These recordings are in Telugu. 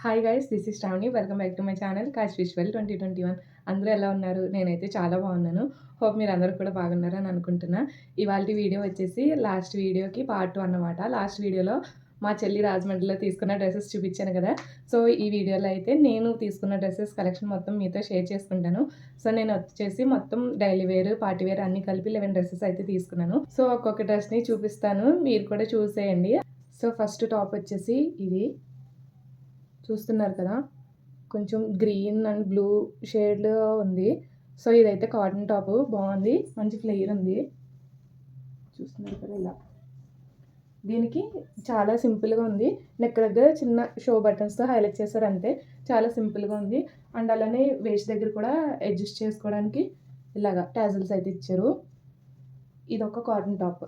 Hi guys, this is Shravani. Welcome back to my channel Kash Visual 2021. అందరూ ఎలా ఉన్నారు? నేనైతే చాలా బాగున్నాను. హోప్ మీరు అందరూ కూడా బాగున్నారని అనుకుంటున్నా. ఇవాల్టి వీడియో వచ్చేసి లాస్ట్ వీడియోకి పార్ట్ 2 అన్నమాట. లాస్ట్ వీడియోలో మా చెల్లి రాజమండ్రిలో తీసుకున్న డ్రెస్సెస్ చూపించాను కదా. సో ఈ వీడియోలో అయితే నేను తీసుకున్న డ్రెస్సెస్ కలెక్షన్ మొత్తం మీతో షేర్ చేసుకుంటాను. సో నేను వచ్చేసి మొత్తం డైలీ వేర్, పార్టీ వేర్ అన్ని కలిపి 11 డ్రెస్సెస్ అయితే తీసుకున్నాను. సో ఒక్కొక్క డ్రెస్ని చూపిస్తాను, మీరు కూడా చూసేయండి. సో ఫస్ట్ టాప్ వచ్చేసి ఇది చూస్తున్నారు కదా, కొంచెం గ్రీన్ అండ్ బ్లూ షేడ్లో ఉంది. సో ఇదైతే కాటన్ టాప్, బాగుంది, మంచి ఫ్లేయర్ ఉంది. చూస్తున్నారు కదా ఇలా. దీనికి చాలా సింపుల్గా ఉంది. నెక్ దగ్గర చిన్న షో బటన్స్తో హైలైట్ చేశారు అంతే. చాలా సింపుల్గా ఉంది. అండ్ అలానే వేస్ట్ దగ్గర కూడా అడ్జస్ట్ చేసుకోవడానికి ఇలాగా టాజిల్స్ అయితే ఇచ్చారు. ఇది ఒక కాటన్ టాప్,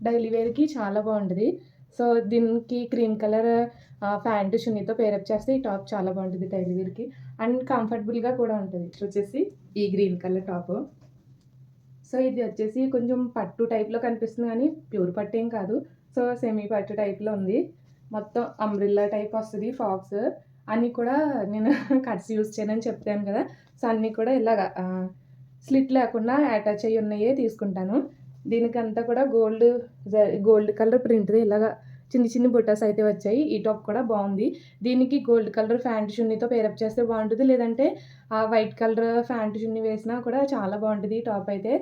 డైలీ వేర్కి చాలా బాగుంటుంది. సో దీనికి క్రీమ్ కలర్ ప్యాంటు చున్నీతో పేరప్ చేస్తే ఈ టాప్ చాలా బాగుంటుంది డైలీ వేర్కి, అండ్ కంఫర్టబుల్గా కూడా ఉంటుంది. వచ్చేసి ఈ గ్రీన్ కలర్ టాప్. సో ఇది వచ్చేసి కొంచెం పట్టు టైప్లో కనిపిస్తుంది కానీ ప్యూర్ పట్టు ఏం కాదు. సో సెమీ పట్టు టైప్లో ఉంది. మొత్తం అంబ్రిల్లా టైప్ వస్తుంది. ఫ్రాక్స్ అన్నీ కూడా నేను కట్స్ యూజ్ చేయనని చెప్తాను కదా. సో అన్నీ కూడా ఇలాగా స్లిట్ లేకుండా అటాచ్ అయ్యి ఉన్నాయే తీసుకుంటాను. దీనికంతా కూడా గోల్డ్ కలర్ ప్రింట్ ఇలాగా చిన్ని చిన్ని బుట్టాస్ అయితే వచ్చాయి. ఈ టాప్ కూడా బాగుంది. దీనికి గోల్డ్ కలర్ ప్యాంట్ చున్నీతో పేరప్ చేస్తే బాగుంటుంది, లేదంటే ఆ వైట్ కలర్ ప్యాంట్ చున్నీ వేసినా కూడా చాలా బాగుంటుంది ఈ టాప్ అయితే.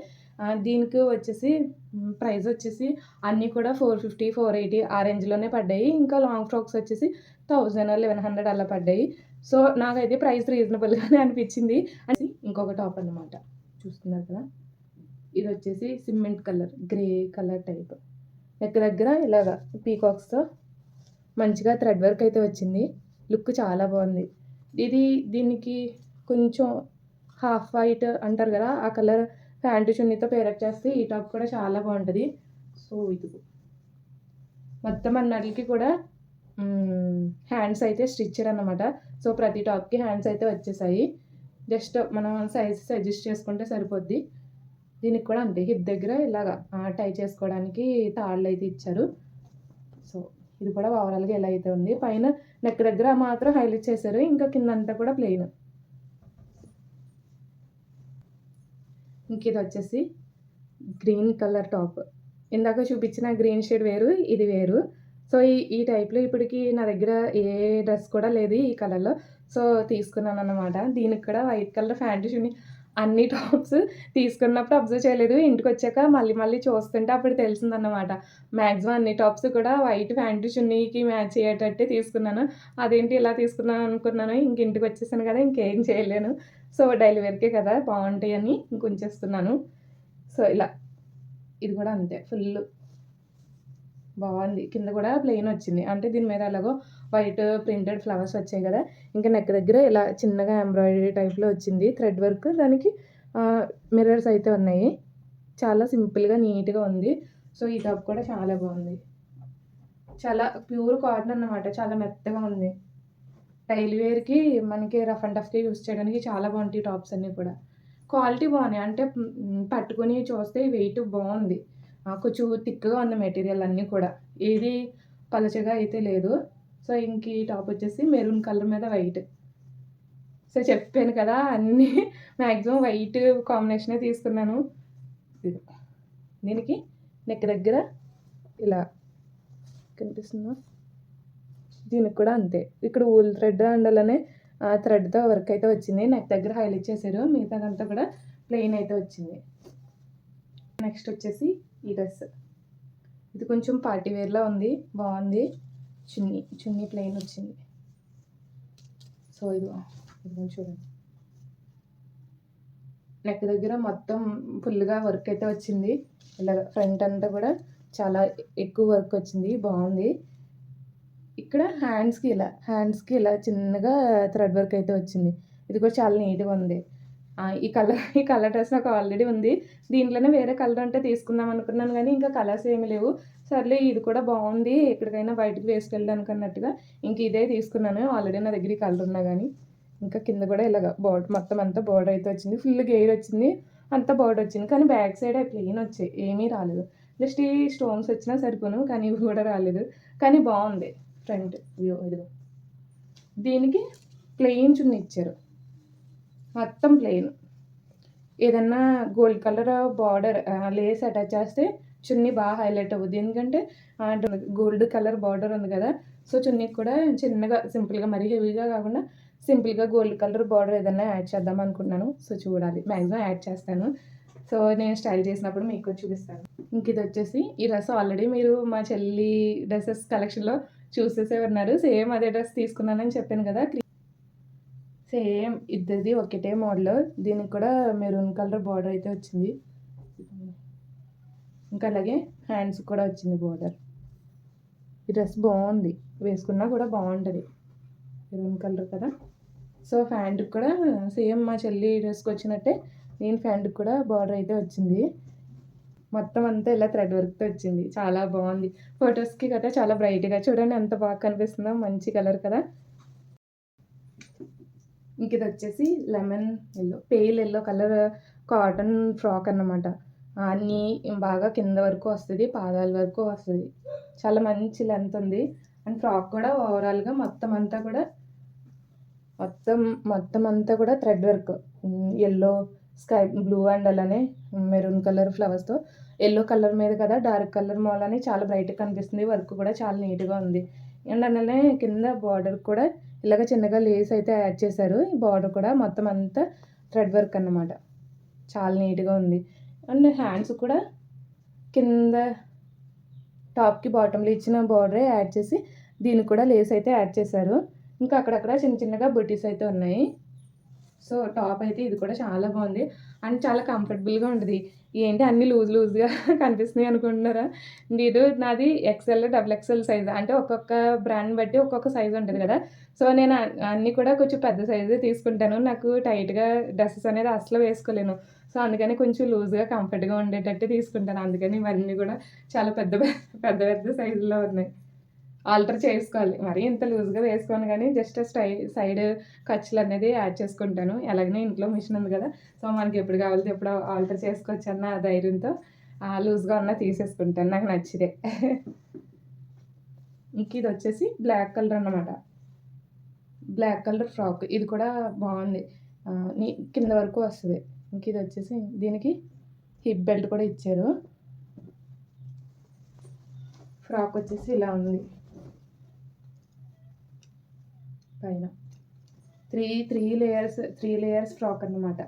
దీనికి వచ్చేసి ప్రైస్ వచ్చేసి అన్నీ కూడా 450, 480 ఆ రేంజ్లోనే పడ్డాయి. ఇంకా లాంగ్ ఫ్రాక్స్ వచ్చేసి 1000, 1100 అలా పడ్డాయి. సో నాకైతే ప్రైస్ రీజనబుల్గానే అనిపించింది. అని ఇంకొక టాప్ అన్నమాట, చూస్తున్నారు కదా. ఇది వచ్చేసి cement colour, grey colour type. Neck దగ్గర ఇలాగా పీకాక్స్తో మంచిగా థ్రెడ్ వర్క్ అయితే వచ్చింది. లుక్ చాలా బాగుంది. దీనికి కొంచెం హాఫ్ వైట్ అంటారు కదా, ఆ కలర్ ప్యాంటు చున్నీతో పేరప్ చేస్తే ఈ టాప్ కూడా చాలా బాగుంటుంది. సో ఇది మొత్తం అన్నిటికి కూడా హ్యాండ్స్ అయితే స్టిచ్చర్ అన్నమాట. సో ప్రతి టాప్కి హ్యాండ్స్ అయితే వచ్చేసాయి. జస్ట్ మనం సైజెస్ అడ్జస్ట్ చేసుకుంటే సరిపోద్ది. దీనికి కూడా అంతే, హిప్ దగ్గర ఇలాగా టై చేసుకోవడానికి తాళ్ళు అయితే ఇచ్చారు. సో ఇది కూడా ఓవరాల్గా ఎలా అయితే ఉంది. పైన నెక్ దగ్గర మాత్రం హైలైట్ చేశారు, ఇంకా కిందంతా కూడా ప్లెయిన్. ఇంక ఇది వచ్చేసి గ్రీన్ కలర్ టాప్. ఇందాక చూపించిన గ్రీన్ షేడ్ వేరు, ఇది వేరు. సో ఈ టైప్లో ఇప్పటికి నా దగ్గర ఏ డ్రెస్ కూడా లేదు ఈ కలర్లో. సో తీసుకున్నాను అన్నమాట. దీనికి కూడా వైట్ కలర్ ప్యాంటు చున్నీ. అన్ని టాప్స్ తీసుకున్నప్పుడు అబ్జర్వ్ చేయలేదు, ఇంటికి వచ్చాక మళ్ళీ చూస్తుంటే అప్పుడు తెలిసిందన్నమాట. మ్యాక్సిమం అన్ని టాప్స్ కూడా వైట్ ప్యాంటు చున్నీకి మ్యాచ్ అయ్యేటట్టే తీసుకున్నాను. అదేంటి ఇలా తీసుకున్నాను అనుకున్నాను. ఇంక ఇంటికి వచ్చేసాను కదా, ఇంకేం చేయలేను. సో డైలీ వేర్కే కదా బాగుంటాయని ఇంకొంచేస్తున్నాను. సో ఇలా ఇది కూడా అంతే, ఫుల్ బాగుంది. కింద కూడా ప్లెయిన్ వచ్చింది, అంటే దీని మీద ఎలాగో వైట్ ప్రింటెడ్ ఫ్లవర్స్ వచ్చాయి కదా. ఇంకా నెక్ దగ్గర ఇలా చిన్నగా ఎంబ్రాయిడరీ టైప్లో వచ్చింది థ్రెడ్ వర్క్. దానికి మిర్రర్స్ అయితే ఉన్నాయి. చాలా సింపుల్గా నీట్గా ఉంది. సో ఈ టాప్ కూడా చాలా బాగుంది. చాలా ప్యూర్ కాటన్ అన్నమాట, చాలా మెత్తగా ఉంది. డైలీ వేర్కి మనకి రఫ్ అండ్ టఫ్కి యూస్ చేయడానికి చాలా బాగుంటాయి టాప్స్ అన్నీ కూడా. క్వాలిటీ బాగున్నాయి, అంటే పట్టుకొని చూస్తే వెయిట్ బాగుంది. కొంచెం థిక్గా ఉంది మెటీరియల్ అన్నీ కూడా, ఏది పలచగా అయితే లేదు. సో ఇంక ఈ టాప్ వచ్చేసి మెరూన్ కలర్ మీద వైట్. సో చెప్పాను కదా అన్నీ మ్యాక్సిమం వైట్ కాంబినేషనే తీసుకున్నాను. దీనికి నెక్ దగ్గర ఇలా కనిపిస్తుందా, దీనికి కూడా అంతే. ఇక్కడ ఊల్ థ్రెడ్ అండ్ అలానే థ్రెడ్తో వర్క్ అయితే వచ్చింది. నెక్ దగ్గర హైలైట్ చేశారు, మిగతాదంతా కూడా ప్లెయిన్ అయితే వచ్చింది. నెక్స్ట్ వచ్చేసి ఈ డ్రెస్. ఇది కొంచెం పార్టీ వేర్లో ఉంది, బాగుంది. చున్నీ ప్లెయిన్ వచ్చింది. సో ఇది చూడండి, నెక్ దగ్గర మొత్తం ఫుల్గా వర్క్ అయితే వచ్చింది. ఇలా ఫ్రంట్ అంతా కూడా చాలా ఎక్కువ వర్క్ వచ్చింది, బాగుంది. ఇక్కడ హ్యాండ్స్కి ఇలా చిన్నగా థ్రెడ్ వర్క్ అయితే వచ్చింది. ఇది కూడా చాలా నీట్గా ఉంది. ఈ కలర్ డ్రెస్ నాకు ఆల్రెడీ ఉంది. దీంట్లోనే వేరే కలర్ అంటే తీసుకుందాం అనుకున్నాను కానీ ఇంకా కలర్స్ ఏమి లేవు. సర్లే ఇది కూడా బాగుంది, ఎక్కడికైనా బయటకు వేసుకెళ్ళడానికి అన్నట్టుగా ఇంక ఇదే తీసుకున్నాను. ఆల్రెడీ నా దగ్గర ఈ కలర్ ఉన్నా కానీ. ఇంకా కింద కూడా ఇలాగ బోర్డర్ మొత్తం అంతా బోర్డర్ అయితే వచ్చింది. ఫుల్ గెయిర్ వచ్చింది, అంతా బోర్డర్ వచ్చింది. కానీ బ్యాక్ సైడ్ ప్లెయిన్ వచ్చాయి, ఏమీ రాలేదు. జస్ట్ ఈ స్టోన్స్ వచ్చినా సరిపోను, కానీ ఇవి కూడా రాలేదు. కానీ బాగుంది ఫ్రంట్ వ్యూ. ఇదిగో దీనికి ప్లెయిన్ చున్నీ ఇచ్చారు, మొత్తం ప్లెయిన్. ఏదన్నా gold colour border lace attach చేస్తే చున్నీ బాగా హైలైట్ అవుద్ది. ఎందుకంటే గోల్డ్ కలర్ బార్డర్ ఉంది కదా, సో చున్నీకి కూడా చిన్నగా సింపుల్గా, మరీ హెవీగా కాకుండా సింపుల్గా గోల్డ్ కలర్ బార్డర్ ఏదన్నా యాడ్ చేద్దాం అనుకున్నాను. సో చూడాలి, మ్యాక్సిమం యాడ్ చేస్తాను. సో నేను స్టైల్ చేసినప్పుడు మీకు చూపిస్తాను. ఇంక ఇది వచ్చేసి ఈ డ్రెస్ ఆల్రెడీ మీరు మా చెల్లి డ్రెస్సెస్ కలెక్షన్లో చూసేసే ఉన్నారు. సేమ్ అదే డ్రెస్ తీసుకున్నానని చెప్పాను కదా, సేమ్ ఇద్దరిది ఒకటే మోడల్. దీనికి కూడా మెరూన్ కలర్ బార్డర్ అయితే వచ్చింది. ఇంకా అలాగే హ్యాండ్స్ కూడా వచ్చింది బార్డర్. ఈ డ్రెస్ బాగుంది, వేసుకున్నా కూడా బాగుంటుంది, మెరూన్ కలర్ కదా. సో ప్యాంటుకి కూడా సేమ్ మా చెల్లి డ్రెస్కి వచ్చినట్టే నేను ప్యాంటుకి కూడా బార్డర్ అయితే వచ్చింది. మొత్తం అంతా ఇలా థ్రెడ్ వర్క్తో వచ్చింది, చాలా బాగుంది. ఫొటోస్కి కదా చాలా బ్రైట్గా, చూడండి ఎంత బాగా కనిపిస్తుందో, మంచి కలర్ కదా. ఇంక ఇది వచ్చేసి lemon yellow, pale yellow colour cotton frock అన్నమాట. అన్నీ బాగా కింద వరకు వస్తుంది, పాదాల వరకు వస్తుంది, చాలా మంచి లెంత్ ఉంది. అండ్ ఫ్రాక్ కూడా ఓవరాల్గా మొత్తం అంతా కూడా thread work, yellow, sky blue and అలానే మెరూన్ కలర్ ఫ్లవర్స్తో. ఎల్లో కలర్ మీద కదా డార్క్ కలర్ మూలని చాలా బ్రైట్గా కనిపిస్తుంది, వర్క్ కూడా చాలా నీట్గా ఉంది. అండ్ అలానే కింద బార్డర్ కూడా ఇలాగ చిన్నగా లేస్ అయితే యాడ్ చేశారు. ఈ బార్డర్ కూడా మొత్తం అంతా థ్రెడ్ వర్క్ అన్నమాట, చాలా నీట్గా ఉంది. అండ్ హ్యాండ్స్ కూడా కింద టాప్కి బాటంలో ఇచ్చిన బార్డరే యాడ్ చేసి దీనికి కూడా లేస్ అయితే యాడ్ చేశారు. ఇంకా అక్కడక్కడ చిన్న చిన్నగా బుటీస్ అయితే ఉన్నాయి. సో టాప్ అయితే ఇది కూడా చాలా బాగుంది అండ్ చాలా కంఫర్టబుల్గా ఉంటుంది. ఏంటి అన్నీ లూజ్గా కనిపిస్తున్నాయి అనుకుంటున్నారా? నాది ఎక్స్ఎల్, డబుల్ ఎక్స్ఎల్ సైజ్, అంటే ఒక్కొక్క బ్రాండ్ బట్టి ఒక్కొక్క సైజ్ ఉంటుంది కదా. సో నేను అన్నీ కూడా కొంచెం పెద్ద సైజే తీసుకుంటాను, నాకు టైట్గా డ్రెస్సెస్ అనేది అసలు వేసుకోలేను. సో అందుకని కొంచెం లూజ్గా కంఫర్ట్గా ఉండేటట్టు తీసుకుంటాను. అందుకని ఇవన్నీ కూడా చాలా పెద్ద పెద్ద సైజుల్లో ఉన్నాయి. ఆల్టర్ చేసుకోవాలి, మరీ ఇంత లూజ్గా వేసుకోను, కానీ జస్ట్ సైడ్ ఖర్చులు అనేది యాడ్ చేసుకుంటాను. ఎలాగనే ఇంట్లో మిషన్ ఉంది కదా, సో మనకి ఎప్పుడు కావాలితే ఎప్పుడు ఆల్టర్ చేసుకోవచ్చు అన్న ధైర్యంతో లూజ్గా ఉన్న తీసేసుకుంటాను, నాకు నచ్చితే. ఇంక ఇది వచ్చేసి బ్లాక్ కలర్ అన్నమాట, బ్లాక్ కలర్ ఫ్రాక్. ఇది కూడా బాగుంది, కింద వరకు వస్తుంది. ఇంక ఇది వచ్చేసి దీనికి హిప్ బెల్ట్ కూడా ఇచ్చారు. ఫ్రాక్ వచ్చేసి ఇలా ఉంది, పైన త్రీ లేయర్స్ ఫ్రాక్ అన్నమాట.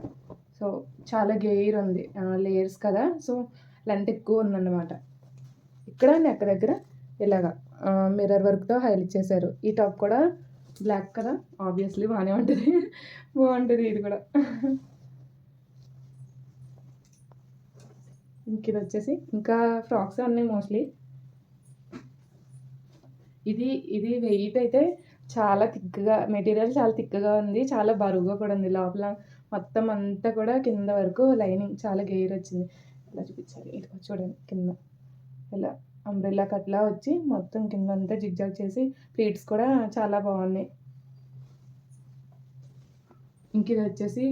సో చాలా గెయిర్ ఉంది, లేయర్స్ కదా, సో లెంత్ ఎక్కువ ఉందన్నమాట. ఇక్కడ నెక్ దగ్గర ఇలాగా మిర్రర్ వర్క్తో హైలైట్ చేశారు. ఈ టాప్ కూడా బ్లాక్ కదా, ఆబ్వియస్లీ బాగానే ఉంటుంది, బాగుంటుంది ఇది కూడా. ఇంక ఇది వచ్చేసి ఇంకా ఫ్రాక్స్ అన్నీ మోస్ట్లీ. ఇది వెయిట్ అయితే చాలా థిక్గా, మెటీరియల్ చాలా థిక్గా ఉంది, చాలా బరువుగా కూడా ఉంది. లోపల మొత్తం అంతా కూడా కింద వరకు లైనింగ్ చాలా గెయిర్ వచ్చింది. ఇలా చూపించాలి, ఇది చూడండి కింద ఇలా అంబ్రెల్లా కట్లా వచ్చి మొత్తం కింద అంతా జిగ్జాగ్ చేసి ప్లీట్స్ కూడా చాలా బాగున్నాయి. ఇంక ఇది వచ్చేసి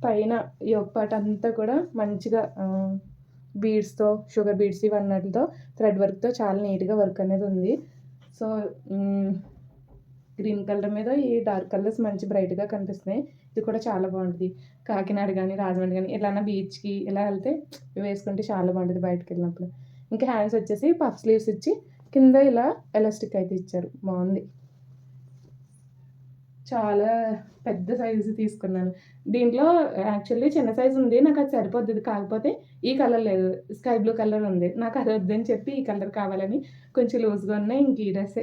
పైన యోక్ పార్ట్ అంతా కూడా మంచిగా బీడ్స్తో, షుగర్ బీడ్స్ ఇవన్నటితో థ్రెడ్ వర్క్తో చాలా నీట్గా వర్క్ అనేది ఉంది. సో గ్రీన్ కలర్ మీద ఈ డార్క్ కలర్స్ మంచి బ్రైట్గా కనిపిస్తున్నాయి. ఇది కూడా చాలా బాగుంటుంది. కాకినాడ కానీ రాజమండ్రి కానీ ఇలా బీచ్కి ఇలా వెళ్తే వేసుకుంటే చాలా బాగుంటుంది బయటకు వెళ్ళినప్పుడు. ఇంకా హ్యాండ్స్ వచ్చేసి పఫ్ స్లీవ్స్ ఇచ్చి కింద ఇలా ఎలాస్టిక్ అయితే ఇచ్చారు, బాగుంది. చాలా పెద్ద సైజు తీసుకున్నాను. దీంట్లో యాక్చువల్లీ చిన్న సైజు ఉంది, నాకు అది సరిపోద్ది. కాకపోతే ఈ కలర్ లేదు, స్కై బ్లూ కలర్ ఉంది, నాకు అది వద్దని చెప్పి ఈ కలర్ కావాలని కొంచెం లూజ్గా ఉన్నాయి. ఇంక ఈ డ్రెస్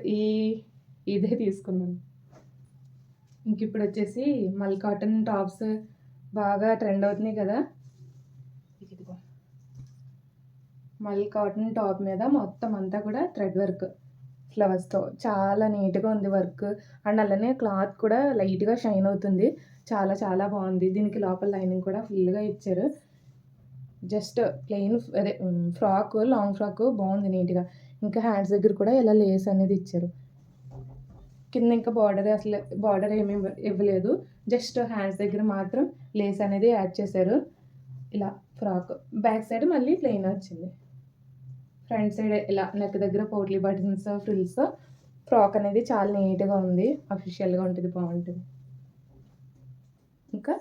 ఇదే తీసుకున్నాను. ఇంక ఇప్పుడు వచ్చేసి మల్ కాటన్ టాప్స్ బాగా ట్రెండ్ అవుతున్నాయి కదా. మల్ కాటన్ టాప్ మీద మొత్తం అంతా కూడా థ్రెడ్ వర్క్ ఫ్లవర్స్తో చాలా నీట్గా ఉంది వర్క్. అండ్ అలానే క్లాత్ కూడా లైట్గా షైన్ అవుతుంది, చాలా చాలా బాగుంది. దీనికి లోపల లైనింగ్ కూడా ఫుల్గా ఇచ్చారు. జస్ట్ ప్లెయిన్ అదే ఫ్రాక్, లాంగ్ ఫ్రాక్ బాగుంది నీట్గా. ఇంకా హ్యాండ్స్ దగ్గర కూడా ఇలా లేస్ అనేది ఇచ్చారు. కింద ఇంకా బార్డర్ ఏమీ ఇవ్వలేదు, జస్ట్ హ్యాండ్స్ దగ్గర మాత్రం లేస్ అనేది యాడ్ చేశారు. ఇలా ఫ్రాక్ బ్యాక్ సైడ్ మళ్ళీ ప్లెయిన్ వచ్చింది, ఫ్రంట్ సైడ్ ఇలా నెక్ దగ్గర పోట్లీ బటన్స్ ఫ్రిల్స్ ఫ్రాక్ అనేది చాలా నీట్‌గా ఉంది. అఫీషియల్‌గా ఉంటది. బావుంటది. ఇంకా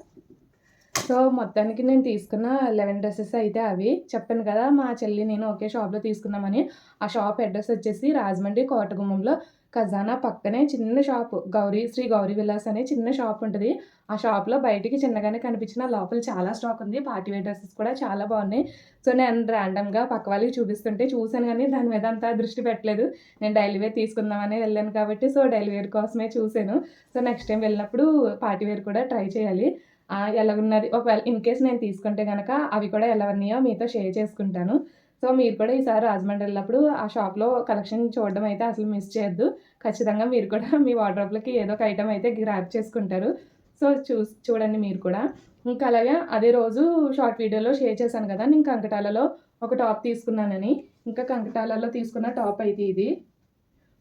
సో, మొత్తానికి నేను తీసుకున్న 11 డ్రెసెస్ అయితే అవి. చెప్పాను కదా! మా చెల్లి నేను ఒకే షాప్‌లో తీసుకున్నామని. ఆ షాప్ అడ్రెస్ వచ్చేసి రాజమండ్రి కోటగుమ్మంలో ఖజానా పక్కనే చిన్న షాపు. శ్రీ గౌరీ విలాస్ అనే చిన్న షాప్ ఉంటది. ఆ షాప్‌లో బయటికి చిన్నగానే కనిపించిన లోపల చాలా స్టాక్ ఉంది. పార్టీ వేర్ డ్రెసెస్ కూడా చాలా బాగున్నాయి. సో, నేను ర్యాండమ్‌గా పక్క వాళ్ళకి చూపిస్తుంటే చూసాను గానీ దాని మీద అంత దృష్టి పెట్టలేదు. నేను డైలీ వేర్ తీసుకుందామనే వెళ్ళాను కాబట్టి సో, డైలీ వేర్ కోసమే చూసాను. సో, నెక్స్ట్ టైమ్ వెళ్ళినప్పుడు పార్టీ వేర్ కూడా ట్రై చేయాలి. ఎలాగున్నది ఒకవేళ ఇన్‌కేస్ నేను తీసుకుంటే గనక అవి కూడా ఎలా ఉన్నాయో మీతో షేర్ చేసుకుంటాను. సో, మీరు కూడా ఈసారి రాజమండ్రి వెళ్ళినప్పుడు ఆ షాప్‌లో కలెక్షన్ చూడడం అయితే అసలు మిస్ చేయొద్దు. ఖచ్చితంగా మీరు కూడా మీ వార్డ్‌రోబ్‌లోకి ఏదో ఒక ఐటెమ్ అయితే గ్రాబ్ చేసుకుంటారు. సో, చూడండి మీరు కూడా. ఇంకా అలాగే అదే రోజు షార్ట్ వీడియోలో షేర్ చేశాను కదా! నేను కంకటాలలో ఒక టాప్ తీసుకున్నానని. ఇంకా కంకటాలలో తీసుకున్న టాప్ అయితే ఇది.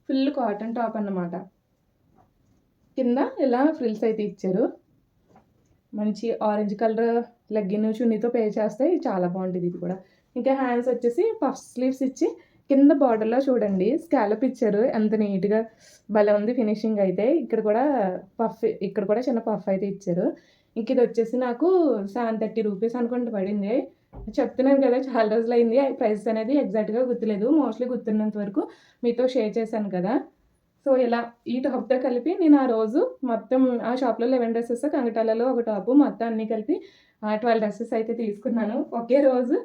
ఫుల్ కాటన్ టాప్ అన్నమాట. కింద ఇలా ఫ్రిల్స్ అయితే ఇచ్చారు. మంచి ఆరెంజ్ కలర్ లెగ్గిన్ చున్నీతో పేర్ చేస్తే చాలా బాగుంటది ఇది కూడా. ఇంకా హ్యాండ్స్ వచ్చేసి పఫ్ స్లీవ్స్ ఇచ్చి కింద బార్డర్‌లో చూడండి స్కాలప్ ఇచ్చారు. ఎంత నీట్‌గా భలే ఉంది ఫినిషింగ్ అయితే. ఇక్కడ కూడా చిన్న పఫ్ అయితే ఇచ్చారు. ఇంక ఇది వచ్చేసి నాకు రూ. 730 అనుకుంట పడింది. చెప్తున్నాను కదా! చాలా రోజులయింది. ప్రైస్ అనేది ఎగ్జాక్ట్‌గా గుర్తులేదు. మోస్ట్‌లీ గుర్తున్నంత వరకు మీతో షేర్ చేశాను కదా! సో, ఇలా ఈ టాప్‌తో కలిపి నేను ఆ రోజు మొత్తం ఆ షాప్‌లో 11 డ్రెసెస్, కంగటాలలో ఒక టాపు మొత్తం అన్నీ కలిపి 12 డ్రెసెస్ అయితే తీసుకున్నాను. ఒకే రోజు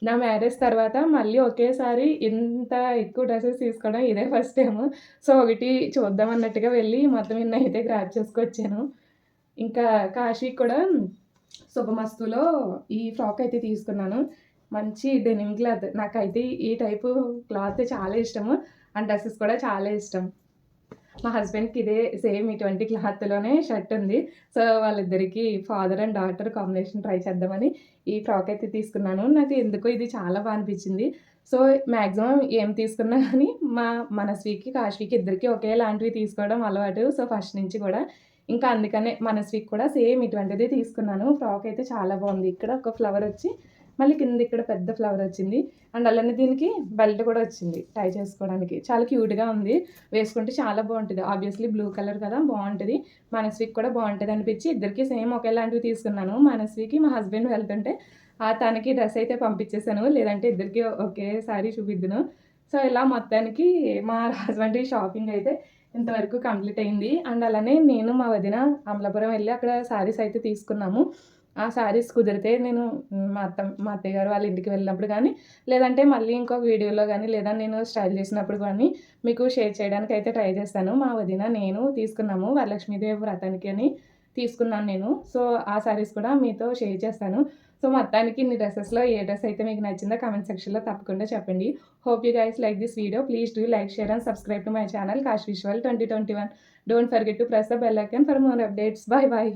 నా మ్యారేజ్ తర్వాత మళ్ళీ ఒకేసారి ఇంత ఎక్కువ డ్రెసెస్ తీసుకోవడం ఇదే ఫస్ట్ టైము. సో, ఒకటి చూద్దాం అన్నట్టుగా వెళ్ళి మొత్తం ఇన్నయితే గ్రాబ్ చేసుకొచ్చాను. ఇంకా కాశీకి కూడా శుభమస్తులో ఈ ఫ్రాక్ అయితే తీసుకున్నాను. మంచి డెనిమ్ క్లాత్. నాకైతే ఈ టైపు క్లాత్ చాలా ఇష్టము. అండ్ డ్రెసెస్ కూడా చాలా ఇష్టం. మా హస్బెండ్‌కి ఇదే సేమ్ ఇటువంటి క్లాత్‌లోనే షర్ట్ ఉంది. సో, వాళ్ళిద్దరికీ father and daughter combination try చేద్దామని ఈ ఫ్రాక్ అయితే తీసుకున్నాను. నాకు ఎందుకో ఇది చాలా అనిపించింది. సో, మాక్సిమం ఏం తీసుకున్నా గానీ మా మనస్వికి, కాశ్వికి ఇద్దరికీ ఒకేలాంటివి తీసుకోవడం అలవాటు. సో, ఫస్ట్ నుంచి కూడా. ఇంకా అందుకనే మనస్వికి కూడా సేమ్ ఇటువంటిదే తీసుకున్నాను. ఫ్రాక్ అయితే చాలా బాగుంది. ఇక్కడ ఒక ఫ్లవర్ వచ్చి మళ్ళీ కింద ఇక్కడ పెద్ద ఫ్లవర్ వచ్చింది. అండ్ అలానే దీనికి బెల్ట్ కూడా వచ్చింది టై చేసుకోవడానికి. చాలా క్యూట్‌గా ఉంది. వేసుకుంటే చాలా బావుంటది. ఆబ్వియస్‌లీ బ్లూ కలర్ కదా! బావుంటది. మనస్వికి కూడా బావుంటది అనిపించి ఇద్దరికీ సేమ్ ఒకేలాంటివి తీసుకున్నాను. మనస్వికి మా హస్బెండ్ వెళ్తుంటే తనకి డ్రెస్ అయితే పంపించేసాను. లేదంటే ఇద్దరికీ ఒకేసారి చూపిద్దును. సో, ఇలా మొత్తానికి మా రాజమండ్రి షాపింగ్ అయితే ఇంతవరకు కంప్లీట్ అయింది. అండ్ అలానే నేను మా వదిన అమలాపురం వెళ్లి అక్కడ శారీస్ అయితే తీసుకున్నాము. ఆ శారీస్ కుదిరితే నేను మా అత్తయ్య గారు వాళ్ళ ఇంటికి వెళ్ళినప్పుడు గానీ, లేదంటే మళ్ళీ ఇంకొక వీడియోలో గానీ, లేదా నేను స్టైల్ చేసినప్పుడు గానీ మీకు షేర్ చేయడానికైతే ట్రై చేస్తాను. మా వదిన, నేను తీసుకున్నాము వరలక్ష్మీదేవి వ్రతానికి అని తీసుకున్నాను నేను. సో, ఆ శారీస్ కూడా మీతో షేర్ చేస్తాను. సో, మొత్తానికి ఇన్ని డ్రెసెస్‌లో ఏ డ్రెస్ అయితే మీకు నచ్చిందో కామెంట్ సెక్షన్‌లో తప్పకుండా చెప్పండి. Hope you guys like this video. Please do like, share and subscribe to my channel Kash Visual 2021. Don't forget to press the bell icon for more updates. Bye bye.